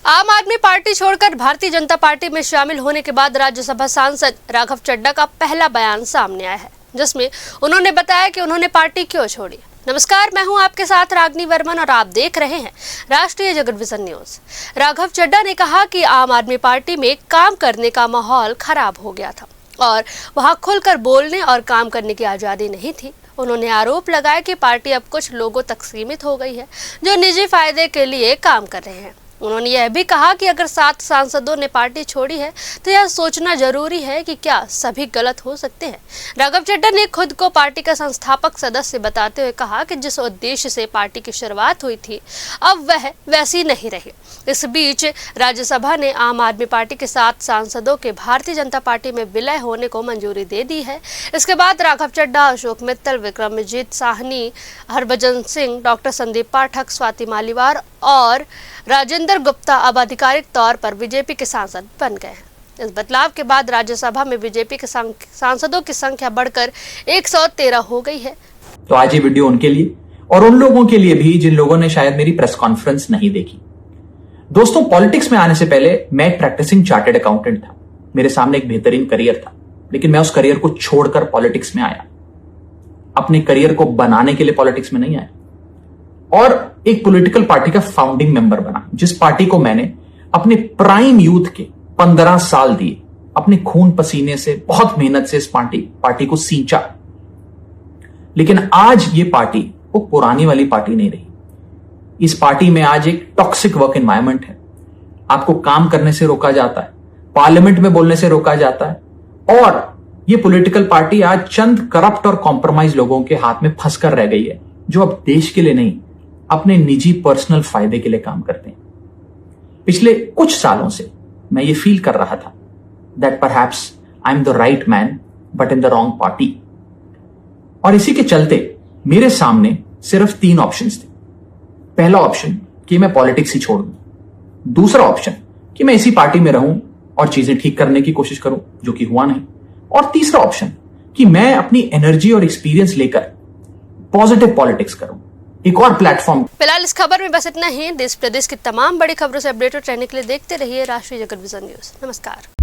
आम आदमी पार्टी छोड़कर भारतीय जनता पार्टी में शामिल होने के बाद राज्यसभा सांसद राघव चड्ढा का पहला बयान सामने आया है, जिसमें उन्होंने बताया कि उन्होंने पार्टी क्यों छोड़ी। नमस्कार, मैं हूं आपके साथ रागनी वर्मन और आप देख रहे हैं राष्ट्रीय जगत विजन न्यूज। राघव चड्ढा ने कहा कि आम आदमी पार्टी में काम करने का माहौल खराब हो गया था और वहां खुलकर बोलने और काम करने की आजादी नहीं थी। उन्होंने आरोप लगाया कि पार्टी अब कुछ लोगों तक सीमित हो गई है जो निजी फायदे के लिए काम कर रहे हैं। उन्होंने यह भी कहा कि अगर 7 सांसदों ने पार्टी छोड़ी है तो यह सोचना जरूरी है कि क्या सभी गलत हो सकते हैं। राघव चड्ढा ने खुद को पार्टी का संस्थापक सदस्य बताते हुए कहा कि जिस उद्देश्य से पार्टी की शुरुआत हुई थी अब वह वैसी नहीं रही। इस बीच राज्यसभा ने आम आदमी पार्टी के 7 सांसदों के भारतीय जनता पार्टी में विलय होने को मंजूरी दे दी है। इसके बाद राघव चड्ढा, अशोक मित्तल, विक्रमजीत साहनी, हरभजन सिंह, डॉक्टर संदीप पाठक, स्वाति मालीवाल और राजेंद्र गुप्ता अब आधिकारिक तौर पर बीजेपी के सांसद बन गए हैं। इस बदलाव के बाद राज्यसभा में बीजेपी के सांसदों की संख्या बढ़कर 113 हो गई है। तो आज ये वीडियो उनके लिए और उन लोगों के लिए भी जिन लोगों ने शायद मेरी प्रेस कॉन्फ्रेंस नहीं देखी। दोस्तों, पॉलिटिक्स में आने से पहले मैं एक प्रैक्टिसिंग चार्टर्ड अकाउंटेंट था। मेरे सामने एक बेहतरीन करियर था, लेकिन मैं उस करियर को छोड़कर पॉलिटिक्स में आया। अपने करियर को बनाने के लिए पॉलिटिक्स में नहीं आया और एक पॉलिटिकल पार्टी का फाउंडिंग मेंबर बना, जिस पार्टी को मैंने अपने प्राइम यूथ के 15 साल दिए, अपने खून पसीने से, बहुत मेहनत से इस पार्टी को सींचा। लेकिन आज ये पार्टी वो पुरानी वाली पार्टी नहीं रही। इस पार्टी में आज एक टॉक्सिक वर्क एनवायरनमेंट है। आपको काम करने से रोका जाता है, पार्लियामेंट में बोलने से रोका जाता है और ये पॉलिटिकल पार्टी आज चंद करप्ट और कॉम्प्रोमाइज लोगों के हाथ में फंसकर रह गई है, जो अब देश के लिए नहीं, अपने निजी पर्सनल फायदे के लिए काम करते हैं। पिछले कुछ सालों से मैं ये फील कर रहा था that perhaps I am the right man but in the wrong party. और इसी के चलते मेरे सामने सिर्फ 3 ऑप्शंस थे। पहला ऑप्शन कि मैं पॉलिटिक्स ही छोड़ दूं। दूसरा ऑप्शन कि मैं इसी पार्टी में रहूं और चीजें ठीक करने की कोशिश करूं, जो कि हुआ नहीं। और तीसरा ऑप्शन कि मैं अपनी एनर्जी और एक्सपीरियंस लेकर पॉजिटिव पॉलिटिक्स करूं, एक और प्लेटफॉर्म। फिलहाल इस खबर में बस इतना ही। देश प्रदेश की तमाम बड़ी खबरों से अपडेटेड रहने के लिए देखते रहिए राष्ट्रीय जगत विजन न्यूज। नमस्कार।